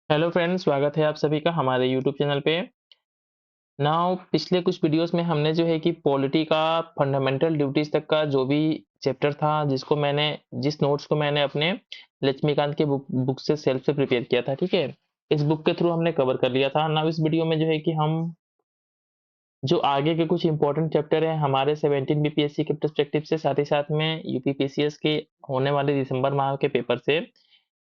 Hello friends, स्वागत है आप सभी का हमारे यूट्यूब चैनल पे। नाउ पिछले कुछ वीडियोस में हमने जो है कि पॉलिटी का फंडामेंटल ड्यूटीज तक का जो भी चैप्टर था जिस नोट्स को मैंने अपने लक्ष्मीकांत के बुक से सेल्फ से प्रिपेयर किया था, ठीक है। इस बुक के थ्रू हमने कवर कर लिया था। नाउ इस वीडियो में जो है कि हम जो आगे के कुछ इंपॉर्टेंट चैप्टर हैं हमारे 17 बीपीएससी के पर्सपेक्टिव से, साथ ही साथ में यूपीपीसीएस के होने वाले दिसंबर माह के पेपर से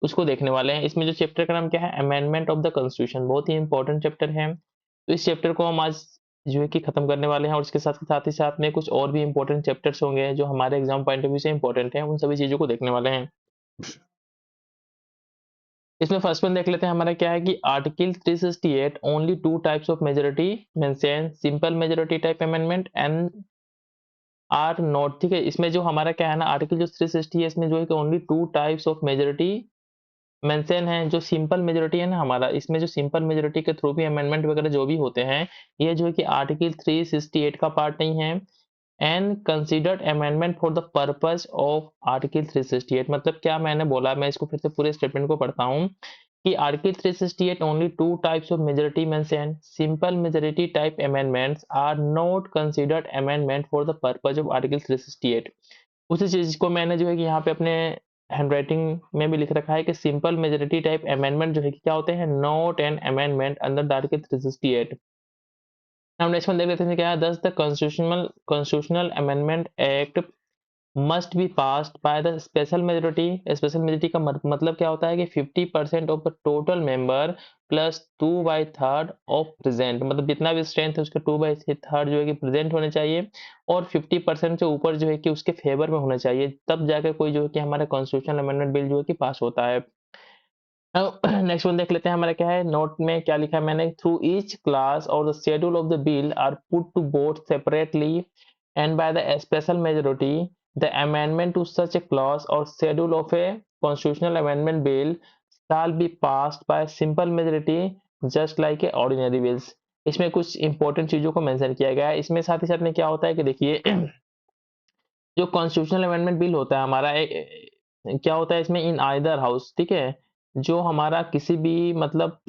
उसको देखने वाले हैं। इसमें जो चैप्टर का नाम क्या है, अमेंडमेंट ऑफ द कॉन्स्टिट्यूशन, बहुत ही इंपॉर्टेंट चैप्टर है। तो इस चैप्टर को हम आज जो है कि खत्म करने वाले हैं, और इसके साथ में कुछ और भी इंपॉर्टेंट चैप्टर्स होंगे जो हमारे एग्जाम पॉइंट ऑफ व्यू से इंपॉर्टेंट है, उन सभी चीजों को देखने वाले हैं। इसमें फर्स्ट वन देख लेते हैं, हमारा क्या है कि article 368 only two types of majority mention, simple majority type amendment and are not, ठीक है। इसमें जो हमारा क्या है ना, आर्टिकल जो 360 है, इसमें जो है कि only two types of majority mention है। जो सिंपल मेजोरिटी है ना हमारा, इसमें जो सिंपल मेजोरिटी के थ्रू भी अमेंडमेंट वगैरह जो भी होते हैं, ये जो है कि आर्टिकल 368 का पार्ट नहीं है। And considered amendment for the purpose of article 368, मतलब क्या मैंने बोला, मैं इसको फिर से पूरे स्टेटमेंट को पढ़ता हूँ कि article 368 only two types of majority mention, simple majority type amendments are not considered amendment for the purpose of article 368। उसी चीज को मैंने जो है कि यहाँ पे अपने हैंडराइटिंग में भी लिख रखा है कि सिंपल मेजोरिटी टाइप अमेंडमेंट जो है कि क्या होते हैं, not an amendment under the article 368। Now next one देख लेते हैं क्या है, दस the constitutional amendment act must be passed by the special majority. Special majority का मतलब क्या होता है कि 50% of the total member plus 2/3 of present, मतलब जितना भी स्ट्रेंथ है उसके 2/3 जो है कि प्रेजेंट होने चाहिए, और 50% से ऊपर जो है कि उसके फेवर में होना चाहिए, तब जाकर कोई जो है कि हमारा कॉन्स्टिट्यूशनल अमेंडमेंट बिल जो है कि पास होता है। नेक्स्ट वन देख लेते हैं, हमारा क्या है, नोट में क्या लिखा है मैंने, थ्रू ईच क्लास और the schedule of the bill are put to vote separately and by the special majority the amendment to such a clause और schedule of a constitutional amendment bill shall be passed by simple majority just like a ordinary bills। इसमें कुछ important चीजों को mention किया गया है। इसमें साथ ही साथ में क्या होता है कि देखिए जो कॉन्स्टिट्यूशनल अमेंडमेंट बिल होता है हमारा क्या होता है इसमें, इन आइदर हाउस, ठीक है। जो हमारा किसी भी मतलब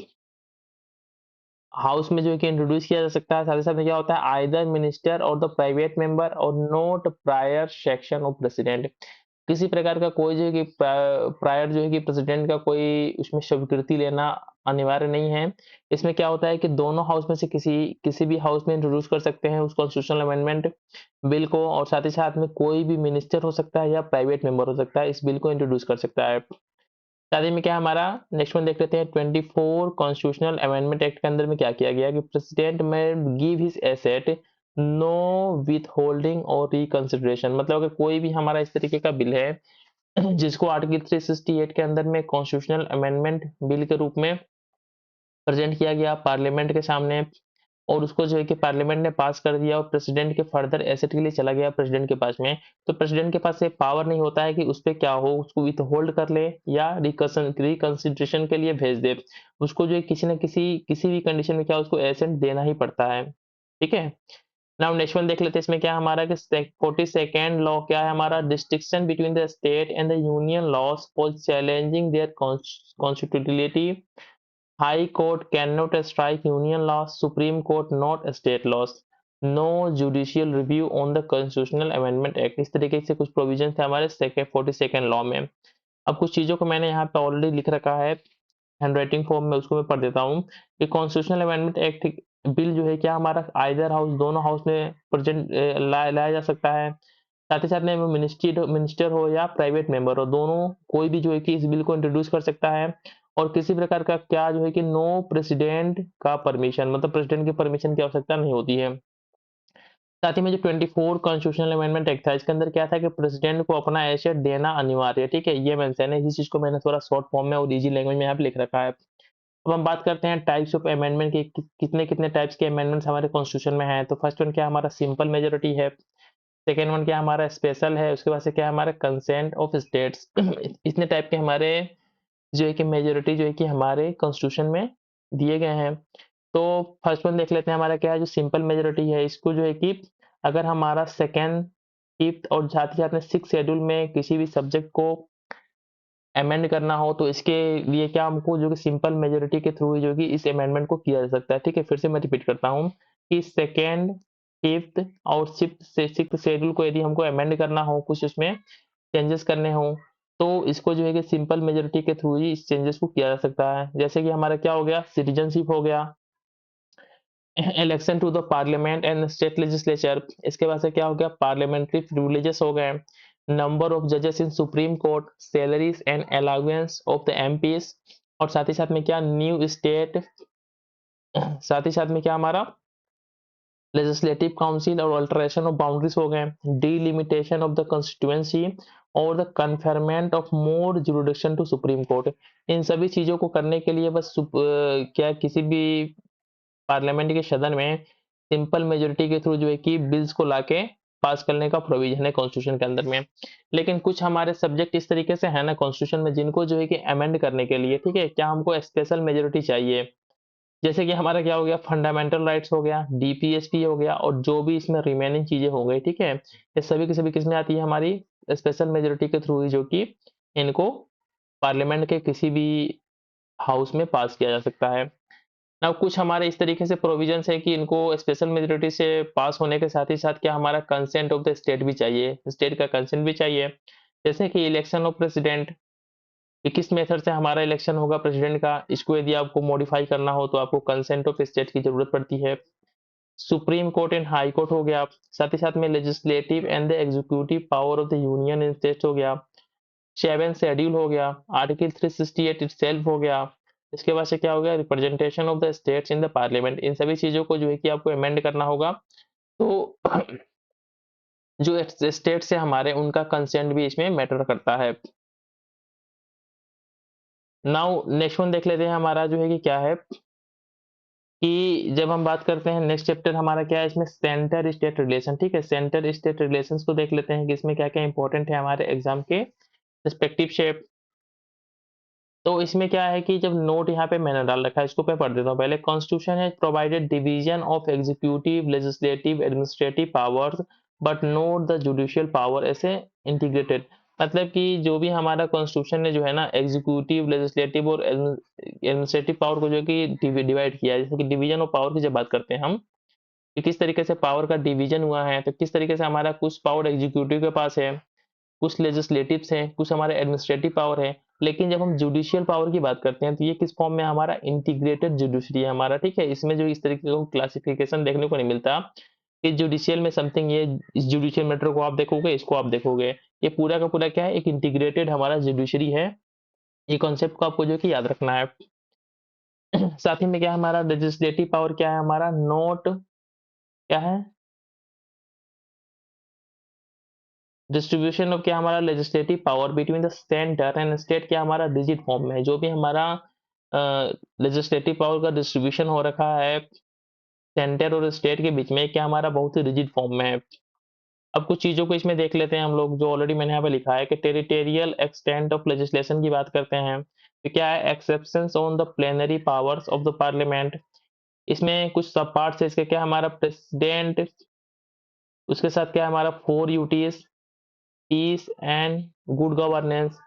हाउस में जो है कि इंट्रोड्यूस किया जा सकता है। साथ ही साथ में क्या होता है, आइदर मिनिस्टर और द प्राइवेट मेंबर और note prior section of president. किसी प्रकार का कोई जो है कि प्रायर जो है कि प्रेसिडेंट का कोई उसमें स्वीकृति लेना अनिवार्य नहीं है। इसमें क्या होता है कि दोनों हाउस में से किसी किसी भी हाउस में इंट्रोड्यूस कर सकते हैं उस कॉन्स्टिट्यूशनल अमेंडमेंट बिल को, और साथ ही साथ में कोई भी मिनिस्टर हो सकता है या प्राइवेट मेंबर हो सकता है, इस बिल को इंट्रोड्यूस कर सकता है। साथ ही में क्या हमारा नेक्स्ट वन देख लेते हैं, 24 कॉन्स्टिट्यूशनल अमेंडमेंट एक्ट के अंदर में क्या किया गया कि प्रेसिडेंट में give his asset know with holding और रिकंसिडरेशन, मतलब अगर कोई भी हमारा इस तरीके का बिल है जिसको आर्टिकल 368 के अंदर में कॉन्स्टिट्यूशनल अमेंडमेंट बिल के रूप में प्रेजेंट किया गया पार्लियामेंट के सामने, और उसको जो है कि पार्लियामेंट ने पास कर दिया और प्रेसिडेंट के फर्दर एसेट के लिए चला गया प्रेसिडेंट के पास में, तो प्रेसिडेंट के पास ये पावर नहीं होता है कि उस पे क्या हो, उसको विथ होल्ड कर ले या रिकंसिडरेशन के लिए भेज दे। उसको जो है किसी न किसी किसी भी कंडीशन में क्या उसको एसेट देना ही पड़ता है, ठीक है। नाउ नेक्स्ट वन देख लेते हैं, इसमें क्या हमारा कि 42nd लॉ क्या है हमारा, distinction between the state and the union laws for challenging their constitutionality. High Court cannot strike union laws, Supreme Court not state laws, no judicial review on the Constitutional Amendment Act। इस तरीके से कुछ provision थे हमारे 42nd law में। अब कुछ चीजों को मैंने यहाँ पे ऑलरेडी लिख रखा है हैंडराइटिंग फॉर्म में, उसको मैं पढ़ देता हूँ कि कॉन्स्टिट्यूशनल अमेंडमेंट एक्ट बिल जो है क्या हमारा आइदर हाउस, दोनों हाउस में प्रेजेंट लाया जा सकता है। साथ ही साथ में वो मिनिस्टर हो या प्राइवेट मेंबर हो, दोनों कोई भी जो है कि इस बिल को इंट्रोड्यूस कर सकता है, और किसी प्रकार का क्या जो है कि नो प्रेसिडेंट का परमिशन, मतलब प्रेसिडेंट की परमिशन की आवश्यकता नहीं होती है। साथ ही में जो 24 कॉन्स्टिट्यूशनल अमेंडमेंट एक्ट था, इसके अंदर क्या था कि प्रेसिडेंट को अपना एसेट देना अनिवार्य है, ठीक है, ये मेंशन है। इस चीज को मैंने थोड़ा शॉर्ट फॉर्म में और इजी लैंग्वेज में यहाँ पे लिख रखा है। अब हम बात करते हैं टाइप्स ऑफ अमेंडमेंट के, कितने कितने टाइप्स के अमेंडमेंट्स हमारे कॉन्स्टिट्यूशन में हैं। तो फर्स्ट वन क्या हमारा सिंपल मेजोरिटी है, सेकेंड वन क्या हमारा स्पेशल है, उसके बाद से क्या हमारा कंसेंट ऑफ स्टेट्स। इतने टाइप के हमारे जो है कि मेजोरिटी जो है कि हमारे कॉन्स्टिट्यूशन में दिए गए हैं। तो फर्स्ट वन देख लेते हैं, हमारा क्या है जो सिंपल मेजोरिटी है, इसको जो है कि अगर हमारा सेकेंड, फिफ्थ और साथ ही साथ में सिक्स शेड्यूल में किसी भी सब्जेक्ट को अमेंड करना हो तो इसके लिए क्या हमको जो कि सिंपल मेजोरिटी के थ्रू ही जो कि इस अमेंडमेंट को किया जा सकता है। ठीक है, फिर से मैं रिपीट करता हूँ कि सेकेंड, फिफ्थ और सिक्स्थ शेड्यूल को यदि हमको अमेंड करना हो, कुछ उसमें चेंजेस करने हो, तो इसको जो है कि सिंपल मेजोरिटी के थ्रू ही इस चेंजेस को किया जा सकता है। जैसे कि हमारा क्या हो गया, सिटीजनशिप हो गया, election to the parliament and state legislature, इसके बाद से क्या हो गया, पार्लियामेंट्री प्रिविलेजेस हो गए, नंबर ऑफ जजेस in supreme court, salaries and allowance of the MPs, और साथ ही साथ में क्या, न्यू स्टेट, साथ ही साथ में क्या हमारा लेजिस्लेटिव काउंसिल और अल्टरेशन ऑफ बाउंड्रीज हो गए, डीलिमिटेशन ऑफ द कॉन्स्टिट्यूएंसी और the conferment of more jurisdiction to supreme court. इन सभी चीजों को करने के लिए बस क्या किसी भी पार्लियामेंट के सदन में सिंपल मेजोरिटी के थ्रू जो है कि बिल्स को लाके पास करने का प्रोविजन है कॉन्स्टिट्यूशन के अंदर में। लेकिन कुछ हमारे सब्जेक्ट इस तरीके से है ना कॉन्स्टिट्यूशन में, जिनको जो है कि अमेंड करने के लिए, ठीक है, क्या हमको स्पेशल मेजोरिटी चाहिए। जैसे कि हमारा क्या हो गया, फंडामेंटल राइट्स हो गया, डीपीएसपी हो गया, और जो भी इसमें रिमेनिंग चीजें हो गई, ठीक है, ये सभी की सभी किसमें आती है, हमारी स्पेशल मेजोरिटी के थ्रू ही जो कि इनको पार्लियामेंट के किसी भी हाउस में पास किया जा सकता है। अब कुछ हमारे इस तरीके से प्रोविजंस है कि इनको स्पेशल मेजोरिटी से पास होने के साथ ही साथ क्या हमारा कंसेंट ऑफ द स्टेट भी चाहिए, स्टेट का कंसेंट भी चाहिए। जैसे कि इलेक्शन ऑफ प्रेसिडेंट, कि किस मेथड से हमारा इलेक्शन होगा प्रेसिडेंट का, इसको यदि आपको मॉडिफाई करना हो तो आपको कंसेंट ऑफ स्टेट की जरूरत पड़ती है। Supreme court and high court हो गया, साथ ही साथ में legislative and the executive power of the union in states हो गया, 7 शेड्यूल हो गया, आर्टिकल 368 इटसेल्फ हो गया। इसके बाद से क्या हो गया, representation of the states in the parliament. इन सभी चीजों को जो है कि आपको अमेंड करना होगा, तो जो स्टेट से हमारे उनका कंसेंट भी इसमें मैटर करता है। नाउ नेक्स्ट वन देख लेते हैं, हमारा जो है कि क्या है कि जब हम बात करते हैं नेक्स्ट चैप्टर हमारा क्या है, इसमें सेंटर स्टेट रिलेशन। ठीक है, सेंटर स्टेट रिलेशंस को देख लेते हैं कि इसमें क्या क्या इंपॉर्टेंट है हमारे एग्जाम के रिस्पेक्टिव शेप। तो इसमें क्या है कि जब नोट यहाँ पे मैंने डाल रखा है, इसको मैं पढ़ देता हूँ पहले। कॉन्स्टिट्यूशन है provided division of executive, legislative, administrative powers but note the judicial power ऐसे इंटीग्रेटेड। मतलब कि जो भी हमारा कॉन्स्टिट्यूशन ने जो है ना एग्जीक्यूटिव, लेजिस्लेटिव और एडमिनिस्ट्रेटिव पावर को जो है कि डिवाइड किया है। जैसे कि डिवीजन ऑफ पावर की जब बात करते हैं हम, कि किस तरीके से पावर का डिवीजन हुआ है, तो किस तरीके से हमारा कुछ पावर एग्जीक्यूटिव के पास है, कुछ लेजिस्लेटिव्स हैं, कुछ हमारे एडमिनिस्ट्रेटिव पावर है। लेकिन जब हम जुडिशियल पावर की बात करते हैं तो ये किस फॉर्म में, हमारा इंटीग्रेटेड जुडिशरी है हमारा। ठीक है, इसमें जो इस तरीके का क्लासिफिकेशन देखने को नहीं मिलता कि जुडिशियल में समथिंग, ये इस जुडिशियल मैटर को आप देखोगे, इसको आप देखोगे, ये पूरा का पूरा क्या है, एक इंटीग्रेटेड हमारा जुडिशरी है। ये कॉन्सेप्ट को आपको जो है कि याद रखना है। साथ ही में क्या है, हमारा लेजिस्लेटिव पावर क्या है, हमारा नोट क्या है, डिस्ट्रीब्यूशन ऑफ क्या हमारा legislative power between the centre and state, क्या हमारा डिजिट फॉर्म में है। जो भी हमारा लेजिस्लेटिव पावर का डिस्ट्रीब्यूशन हो रखा है सेंटर और स्टेट के बीच में, क्या हमारा बहुत ही रिजिड फॉर्म में है। अब कुछ चीजों को इसमें देख लेते हैं हम लोग, जो ऑलरेडी मैंने यहाँ पे लिखा है कि टेरिटोरियल एक्सटेंट ऑफ लेजिस्लेशन की बात करते हैं तो क्या है, exceptions on the plenary powers of the parliament. इसमें कुछ सब पार्ट्स है इसके, क्या हमारा प्रेसिडेंट, उसके साथ क्या है हमारा 4 UTs, peace and good governance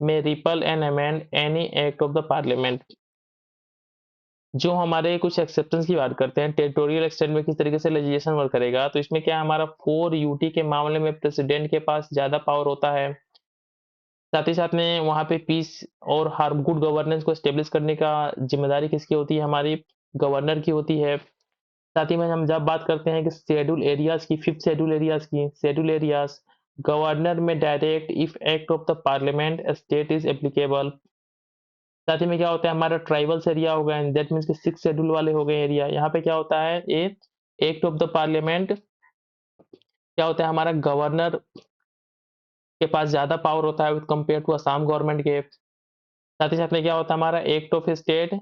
में repeal and amend any act of the parliament. जो हमारे कुछ एक्सेप्शंस की बात करते हैं, टेरिटोरियल एक्सटेंट में किस तरीके से लेजिस्लेशन वर्क करेगा, तो इसमें क्या हमारा 4 यूटी के मामले में प्रेसिडेंट के पास ज्यादा पावर होता है। साथ ही साथ में वहां पे पीस और हार गुड गवर्नेंस को स्टेब्लिश करने का जिम्मेदारी किसकी होती है, हमारी गवर्नर की होती है। साथ ही में हम जब बात करते हैं कि शेड्यूल एरियाज की, 5th शेड्यूल एरियाज, गवर्नर में direct if act of the parliament state is applicable. साथ ही में क्या होता है, हमारा ट्राइबल्स एरिया हो गया, दैट मीन्स कि 6 शेड्यूल वाले हो गए एरिया। यहाँ पे क्या होता है, ये एक्ट ऑफ द पार्लियामेंट क्या होता है, हमारा गवर्नर के पास ज्यादा पावर होता है with compare to Assam government के। साथ ही साथ में क्या होता है, हमारा act of state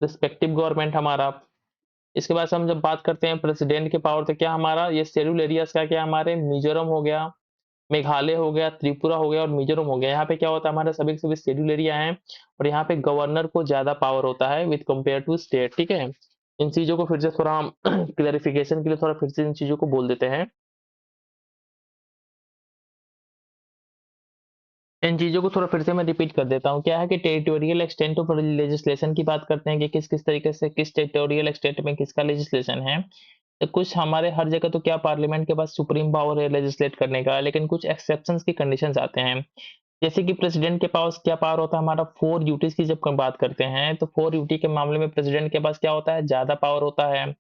respective government हमारा। इसके बाद से हम जब बात करते हैं प्रेसिडेंट के पावर, तो क्या हमारा ये शेड्यूल एरियाज का क्या, हमारे मिजोरम हो गया, मेघालय हो गया, त्रिपुरा हो गया और मिजोरम हो गया। यहाँ पे क्या होता है, हमारे सभी के सभी शेड्यूल एरिया हैं और यहाँ पे गवर्नर को ज्यादा पावर होता है विद कंपेयर टू स्टेट। ठीक है, इन चीजों को फिर से थोड़ा हम क्लैरिफिकेशन के लिए थोड़ा फिर से इन चीजों को बोल देते हैं। इन चीज़ों को थोड़ा फिर से मैं रिपीट कर देता हूँ। क्या है कि टेरिटोरियल एक्सटेंट ऑफ लेजिस्लेशन की बात करते हैं कि किस-किस तरीके से किस टेरिटोरियल एक्सटेंट में किसका लेजिस्लेशन है। तो कुछ हमारे हर जगह तो क्या पार्लियामेंट के पास सुप्रीम पावर है लेजिस्लेट करने का, लेकिन कुछ एक्सेप्शंस की कंडीशंस आते हैं। जैसे कि प्रेसिडेंट के पास क्या पावर होता है हमारा 4 ड्यूटीज़ की जब हम बात करते हैं, तो 4 ड्यूटी के मामले में प्रेसिडेंट के पास क्या होता है, ज़्यादा पावर होता है।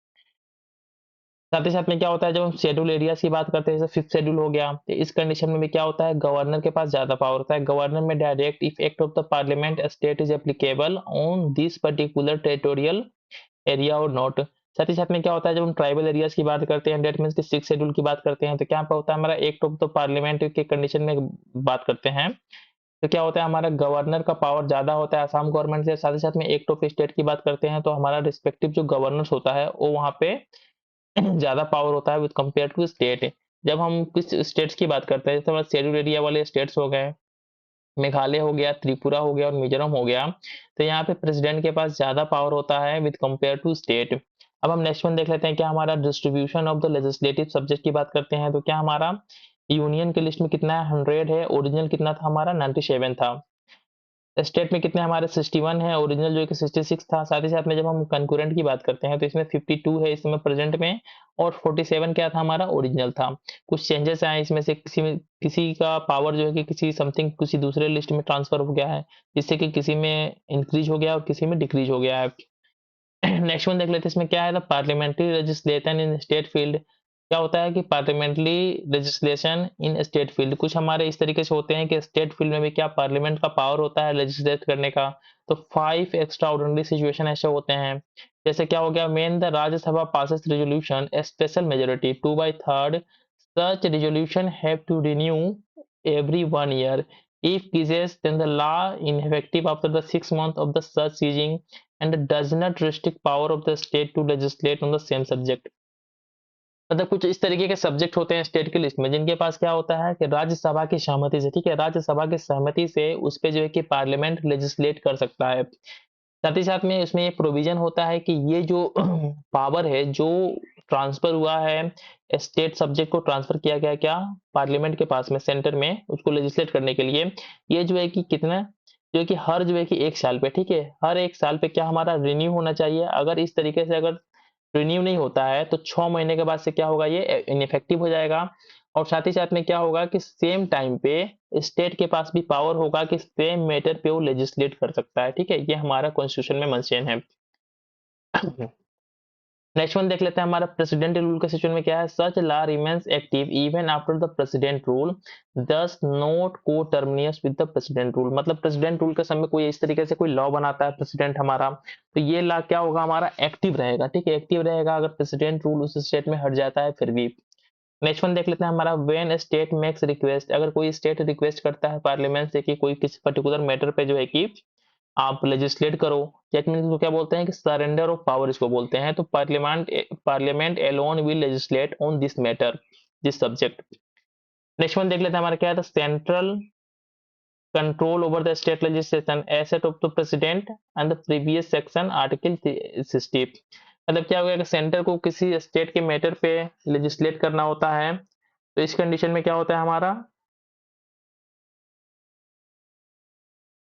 साथ ही साथ में क्या होता है जब हम शेड्यूल एरियाज़ की बात करते हैं जैसे 5th शेड्यूल हो गया, तो इस कंडीशन में भी क्या होता है गवर्नर के पास ज़्यादा पावर होता है। गवर्नर में direct if act of the parliament state is applicable on this particular territorial area और नॉट। साथ ही साथ में क्या होता है जब हम ट्राइबल एरियाज़ की बात करते हैं दैट मीन्स कि 6th शेड्यूल की बात करते हैं, तो क्या पे होता है हमारा एक्ट ऑफ द पार्लियामेंट के कंडीशन में बात करते हैं, तो क्या होता है हमारा गवर्नर का पावर ज़्यादा होता है असम गवर्नमेंट से। साथ ही साथ में एक्ट ऑफ स्टेट की बात करते हैं, तो हमारा रिस्पेक्टिव जो गवर्नर्स होता है वो वहाँ पे ज़्यादा पावर होता है विद कंपेयर टू स्टेट। जब हम किस स्टेट्स की बात करते हैं जैसे हमारे शेड्यूल एरिया वाले स्टेट्स हो गए, मेघालय हो गया, त्रिपुरा हो गया और मिजोरम हो गया, तो यहाँ पे प्रेसिडेंट के पास ज़्यादा पावर होता है विद कंपेयर टू स्टेट। अब हम नेक्स्ट वन देख लेते हैं क्या हमारा distribution of the legislative subject की बात करते हैं, तो क्या हमारा यूनियन के लिस्ट में कितना है 100 है, ओरिजिनल कितना था हमारा 97 था। स्टेट में कितने हमारे 61 है, ओरिजिनल जो है कि 66 था। साथ ही साथ में जब हम कंकरेंट की बात करते हैं तो इसमें 52 है इसमें प्रेजेंट में, और 47 क्या था हमारा ओरिजिनल था। कुछ चेंजेस आए इसमें से किसी का पावर जो है कि किसी समथिंग किसी दूसरे लिस्ट में ट्रांसफर हो गया है, जिससे कि किसी में इंक्रीज हो गया और किसी में डिक्रीज हो गया है। नेक्स्ट वन देख लेते हैं इसमें क्या है the parliamentary legislation in state field. क्या होता है कि पार्लियामेंट्री लेजिस्लेशन इन स्टेट फील्ड कुछ हमारे इस तरीके से होते हैं कि स्टेट फील्ड में भी क्या पार्लियामेंट का पावर होता है लेजिस्लेट करने का। तो 5 एक्स्ट्रा ऑर्डिनरी सिचुएशन ऐसे होते हैं, जैसे क्या हो गया when the Rajya Sabha passes resolution a special majority 2/3 such resolution have to renew every 1 year. If cases, then the law ineffective after the 6 months of the such seizing and does not restrict power of the state to legislate on the same subject. मतलब कुछ इस तरीके के subject होते हैं state की list में जिनके पास क्या होता है कि राज्यसभा की सहमति से, ठीक है, राज्यसभा की सहमति से उस पे जो है कि पार्लियामेंट लेजिस्लेट कर सकता है। साथ ही साथ में इसमें ये प्रोविजन होता है कि ये जो पावर है जो ट्रांसफर हुआ है स्टेट सब्जेक्ट को ट्रांसफर किया गया क्या पार्लियामेंट के पास में सेंटर में उसको लेजिस्लेट करने के लिए, ये जो है कि कितना जो है कि हर जो है कि 1 साल पे, ठीक है, हर 1 साल पे क्या हमारा रिन्यू होना चाहिए। अगर इस तरीके से अगर रिन्यू नहीं होता है तो 6 महीने के बाद से क्या होगा ये इनइफेक्टिव हो जाएगा। और साथ ही साथ में क्या होगा कि सेम टाइम पे स्टेट के पास भी पावर होगा कि सेम मैटर पे वो लेजिस्लेट कर सकता है, ठीक है, ये हमारा कॉन्स्टिट्यूशन में मेंशन है। नेक्स्ट वन देख लेते हैं हमारा प्रेसिडेंट रूल का सिचुएशन में क्या है such law remains active even after the president rule दस नॉट को टर्मिनियस विद द प्रेसिडेंट रूल। मतलब प्रेसिडेंट रूल के समय कोई इस तरीके से कोई लॉ बनाता है प्रेसिडेंट हमारा, तो ये लॉ क्या होगा हमारा एक्टिव रहेगा, ठीक है, एक्टिव रहेगा अगर प्रेसिडेंट रूल उस स्टेट में हट जाता है फिर भी। नेक्स्ट वन देख लेते हैं हमारा व्हेन स्टेट मेक्स रिक्वेस्ट, अगर कोई स्टेट रिक्वेस्ट करता है पार्लियामेंट से कि कोई किसी पर्टिकुलर मैटर पे जो है कि आप लेजिस्लेट करो, दैट मीन्स इसको क्या बोलते हैं कि सरेंडर ऑफ पावर इसको बोलते हैं। तो parliament alone will legislate on this matter this subject. Next one देख लेते हैं हमारा क्या है central control over the state legislation assent of the president and the previous section article 60। मतलब क्या हो गया कि सेंटर को किसी स्टेट के मैटर पे लेजिस्लेट करना होता है, तो इस कंडीशन में क्या होता है हमारा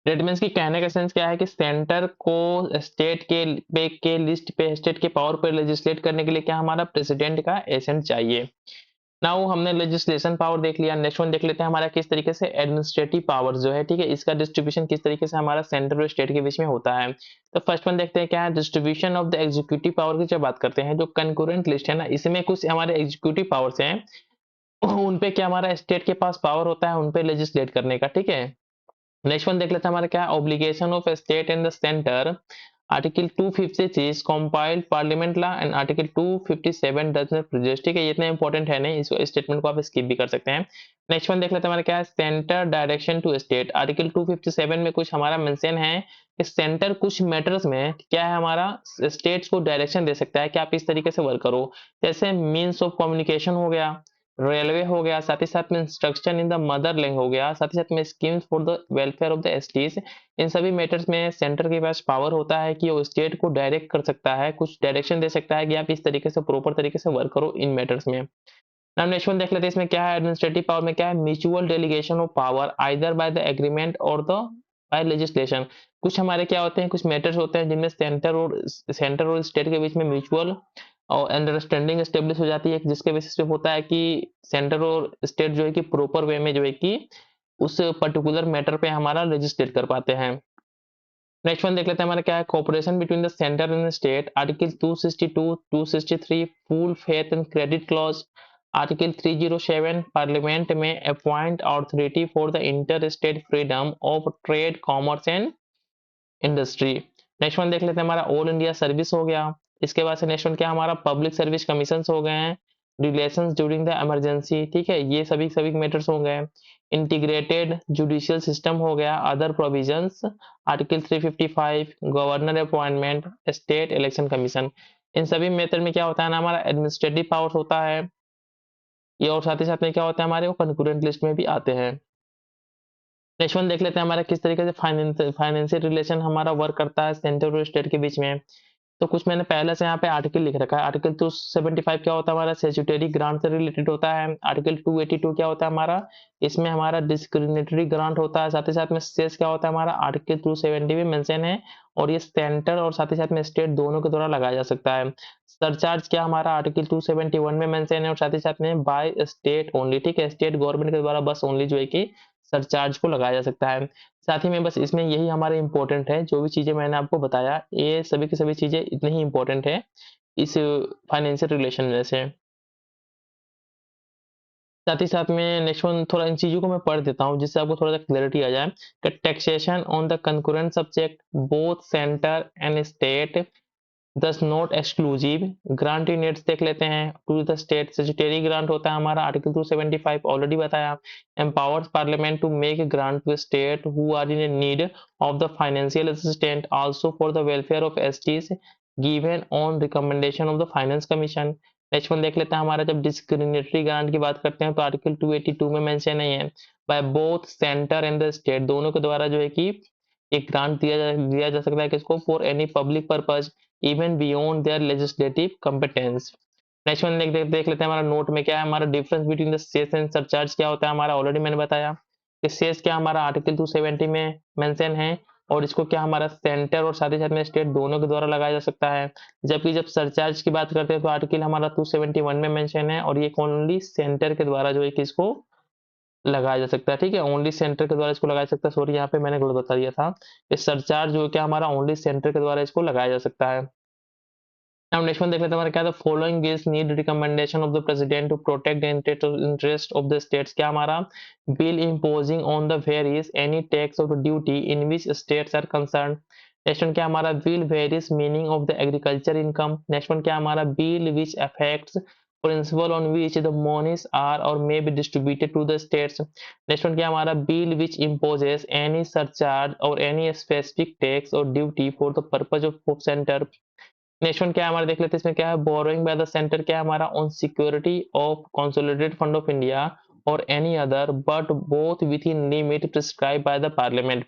डेट मीन्स की कहने का सेंस क्या है कि सेंटर को स्टेट के लिस्ट पे स्टेट के पावर पे लेजिस्लेट करने के लिए क्या हमारा प्रेसिडेंट का एसेंट चाहिए। नाउ हमने लेजिस्लेशन पावर देख लिया। नेक्स्ट वन देख लेते हैं हमारा किस तरीके से एडमिनिस्ट्रेटिव पावर जो है, ठीक है, इसका डिस्ट्रीब्यूशन किस तरीके से हमारा सेंटर और स्टेट के बीच में होता है। तो फर्स्ट वन देखते हैं क्या है distribution of the executive power की जब बात करते हैं जो कंकरेंट लिस्ट है ना, इसमें कुछ हमारे एग्जीक्यूटिव पावर्स हैं उन पे क्या हमारा स्टेट के पास पावर होता है उन पे लेजिस्लेट करने का, ठीक है। नेक्स्ट वन देख लेते हैं हमारा क्या obligation of state and the centre. Article 256 compiled parliament law and article 257 does not prejudice, ठीक है, ये इतना इंपॉर्टेंट है नहीं, इसको स्टेटमेंट को आप स्किप भी कर सकते हैं। नेक्स्ट वन देख लेते हैं हमारा क्या है centre direction to state. Article 257 में कुछ हमारा मेंशन है कि सेंटर कुछ मैटर्स में क्या है हमारा स्टेट्स को डायरेक्शन दे सकता है कि आप इस तरीके से वर्क करो, जैसे मीन्स ऑफ कम्युनिकेशन हो गया, रेलवे हो गया, साथ ही साथ में instruction in the mother language हो गया, साथ ही साथ में schemes for the welfare of the STs. इन सभी मैटर्स में सेंटर के पास पावर होता है कि वो स्टेट को डायरेक्ट कर सकता है, कुछ डायरेक्शन दे सकता है कि आप इस तरीके से प्रॉपर तरीके से वर्क करो इन मैटर्स में। नाउ नेक्स्ट वन देख लेते हैं, इसमें क्या है, एडमिनिस्ट्रेटिव पावर में क्या है, mutual delegation of power either by the agreement और द बाय लेजिस्लेशन। कुछ हमारे क्या होते हैं, कुछ मैटर्स होते हैं जिनमें सेंटर और स्टेट के बीच में म्यूचुअल और अंडरस्टैंडिंग एस्टेब्लिश हो जाती है, जिसके बेसिस पे होता है कि सेंटर और स्टेट जो है कि प्रॉपर वे में जो है कि उस पर्टिकुलर मैटर पे हमारा लेजिस्लेट कर पाते हैं। नेक्स्ट वन देख लेते हैं, हमारा क्या है, cooperation between the centre and state, article 262, 263, full faith and credit clause. Article 307, parliament में appoint authority for the inter state freedom of trade commerce and industry. Next one देख लेते हैं, हमारा ऑल इंडिया सर्विस हो गया। इसके बाद से नेक्स्ट वन क्या हमारा, पब्लिक सर्विस कमीशन हो गए हैं, रिलेशंस ड्यूरिंग द इमरजेंसी, ठीक है, ये सभी सभी मैटर्स हो गए। इंटीग्रेटेड जुडिशियल सिस्टम हो गया, other provisions, article 355, governor appointment, state election commission. इन सभी मेथड में क्या होता है ना, हमारा एडमिनिस्ट्रेटिव पावर्स होता है ये, और साथ ही साथ में क्या होता है हमारे, वो कंकरेंट लिस्ट में भी आते हैं। नेक्स्ट वन देख लेते हैं, हमारा किस तरीके से फाइनेंशियल रिलेशन हमारा वर्क करता है सेंटर और स्टेट के बीच में। तो कुछ मैंने पहले से यहाँ पे आर्टिकल लिख रखा है। आर्टिकल 275 क्या होता है हमारा, स्टैट्यूटरी ग्रांट से रिलेटेड होता है। आर्टिकल 282 क्या होता है हमारा, इसमें हमारा डिस्क्रिमिनेटरी ग्रांट होता है। साथ ही साथ में सेस क्या होता है हमारा, आर्टिकल 270 में मेंशन है, और ये सेंटर और साथ ही साथ में स्टेट दोनों के द्वारा लगाया जा सकता है। सरचार्ज क्या हमारा, आर्टिकल 271 में मेंशन है, और साथ ही साथ में बाय स्टेट ओनली, ठीक है, स्टेट गवर्नमेंट के द्वारा बस ओनली जो है कि सरचार्ज को लगाया जा सकता है। साथ ही में बस इसमें यही हमारे इंपॉर्टेंट है, जो भी चीजें मैंने आपको बताया ये सभी की सभी चीजें इतनी ही इंपॉर्टेंट है इस फाइनेंशियल रिलेशन में से। साथ ही साथ में नेक्स्ट वन थोड़ा इन चीजों को मैं पढ़ देता हूँ जिससे आपको थोड़ा सा क्लैरिटी आ जाए कि taxation on the concurrent subject both centre and state does not exclusive. Grant units देख लेते हैं, to the state statutory grant होता है हमारा, आर्टिकल 275 ऑलरेडी बताया। Empowers parliament to make grant to state who are in need of the financial assistant also for the welfare of STs given on recommendation of the finance commission. Next one देख लेते हैं हमारा, जब discriminatory grant की बात करते हैं तो आर्टिकल 282 में मेंशन नहीं है, by both centre and the state, दोनों के द्वारा जो है कि एक ग्रांट दिया जा सकता है किसको, for any public purpose even beyond their legislative competence. Next one देख लेते हैं हमारा नोट में क्या है, हमारा difference between the cess and surcharge क्या होता है हमारा, ऑलरेडी मैंने बताया कि सेस क्या हमारा आर्टिकल 270 में मेंशन है, और इसको क्या हमारा सेंटर और साथ ही साथ में स्टेट दोनों के द्वारा लगाया जा सकता है। जबकि जब सरचार्ज की बात करते हैं तो आर्टिकल हमारा 271 में मेंशन है, और ये ओनली सेंटर के द्वारा जो है कि इसको लगाया जा सकता है, ठीक है, ओनली सेंटर के द्वारा इसको लगाया जा सकता है। सॉरी यहाँ पे मैंने गलत बता दिया था, इस सरचार्ज जो क्या हमारा ओनली सेंटर के द्वारा इसको लगाया जा सकता है। अब नेक्स्ट वन देख लेते हैं हमारा क्या था, following bills need recommendation of the president to protect the interest of the states. क्या हमारा, bill imposing on the varies any tax of duty in which states are concern. Next one क्या हमारा, bill varies meaning of the agriculture income. Next one क्या हमारा, bill which affects principle on which the monies are और may be distributed to the states. Next one क्या हमारा, bill विच imposes any surcharge और any specific tax और duty for the purpose of centre. Next one क्या है हमारा, देख लेते हैं इसमें क्या है, बोरोइंग बाय द सेंटर क्या है हमारा, on security of consolidated fund of India और any other but both within limit prescribe by the parliament.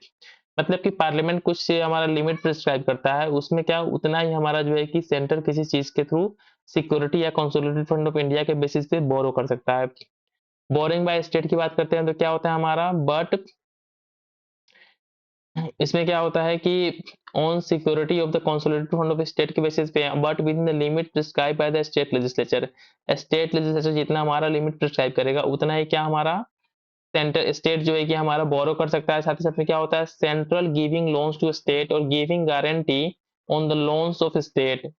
मतलब कि पार्लियामेंट कुछ हमारा लिमिट प्रिस्क्राइब करता है, उसमें क्या उतना ही हमारा जो है कि सेंटर किसी चीज के थ्रू सिक्योरिटी या कंसोलिडेटेड फंड ऑफ इंडिया के बेसिस पे बोरो कर सकता है। बोरिंग बाय स्टेट की बात करते हैं तो क्या होता है हमारा, बट इसमें क्या होता है कि on security of the consolidated fund of state के बेसिस पे, but with in the limit prescribe by the state legislature. State legislature जितना हमारा लिमिट प्रिस्क्राइब करेगा उतना ही क्या हमारा सेंटर स्टेट जो है कि हमारा बोरो कर सकता है। साथ ही साथ में क्या होता है, central giving loans to state और giving guarantee on the loans of state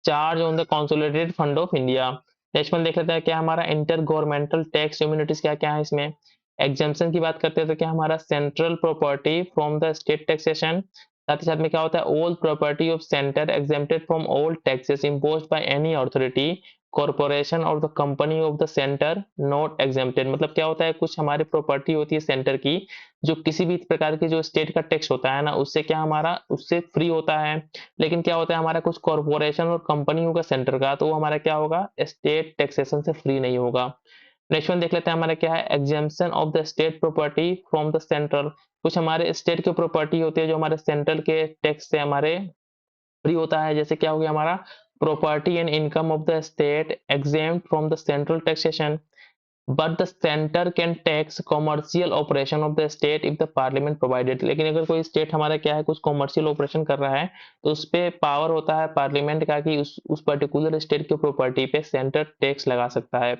charge on the consolidated fund of India. Next one देख लेते हैं क्या हमारा, इंटर गवर्नमेंटल टैक्स इम्यूनिटीज क्या क्या है इसमें। एग्जाम्पशन की बात करते हैं तो क्या हमारा, central property from the state taxation. साथ ही साथ में क्या होता है, all property of centre exempted from all taxes imposed by any authority corporation और the company of the centre not exempted. मतलब क्या होता है, कुछ हमारी प्रॉपर्टी होती है सेंटर की जो किसी भी प्रकार की जो स्टेट का टैक्स होता है ना उससे क्या हमारा उससे फ्री होता है। लेकिन क्या होता है हमारा कुछ कॉर्पोरेशन और कंपनी होगा सेंटर का, तो वो हमारा क्या होगा, स्टेट टैक्सेशन से फ्री नहीं होगा। नेक्स्ट वन देख लेते हैं हमारा क्या है, exemption of the state property from the central. कुछ हमारे स्टेट की प्रॉपर्टी होती है जो हमारे सेंट्रल के टैक्स से हमारे फ्री होता है, जैसे क्या हो गया हमारा property and income of the state exempt from the central taxation, but the center can tax commercial operation of the state if the parliament provided। लेकिन अगर कोई स्टेट हमारा क्या है कुछ कॉमर्शियल ऑपरेशन कर रहा है तो उस पे पावर होता है पार्लियामेंट का कि उस पर्टिकुलर स्टेट की प्रॉपर्टी पे सेंटर टैक्स लगा सकता है।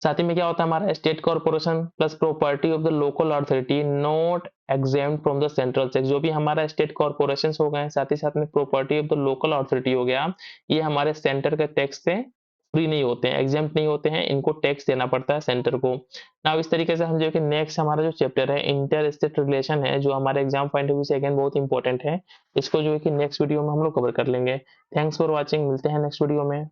साथ ही में क्या होता है हमारा state corporation plus property of the local authority not exempt from the central tax. जो भी हमारा स्टेट कॉर्पोरेशन हो गए साथ ही साथ में property of the local authority हो गया, ये हमारे सेंटर के टैक्स से फ्री नहीं होते हैं, एग्जेम्प्ट नहीं होते हैं, इनको टैक्स देना पड़ता है सेंटर को। ना इस तरीके से हम जो कि नेक्स्ट हमारा जो चैप्टर है इंटर स्टेट रिलेशन है जो हमारे एग्जाम पॉइंट ऑफ व्यू से अगेन बहुत इंपॉर्टेंट है, इसको जो है कि नेक्स्ट वीडियो में हम लोग कवर कर लेंगे। थैंक्स फॉर वॉचिंग, मिलते हैं नेक्स्ट वीडियो में।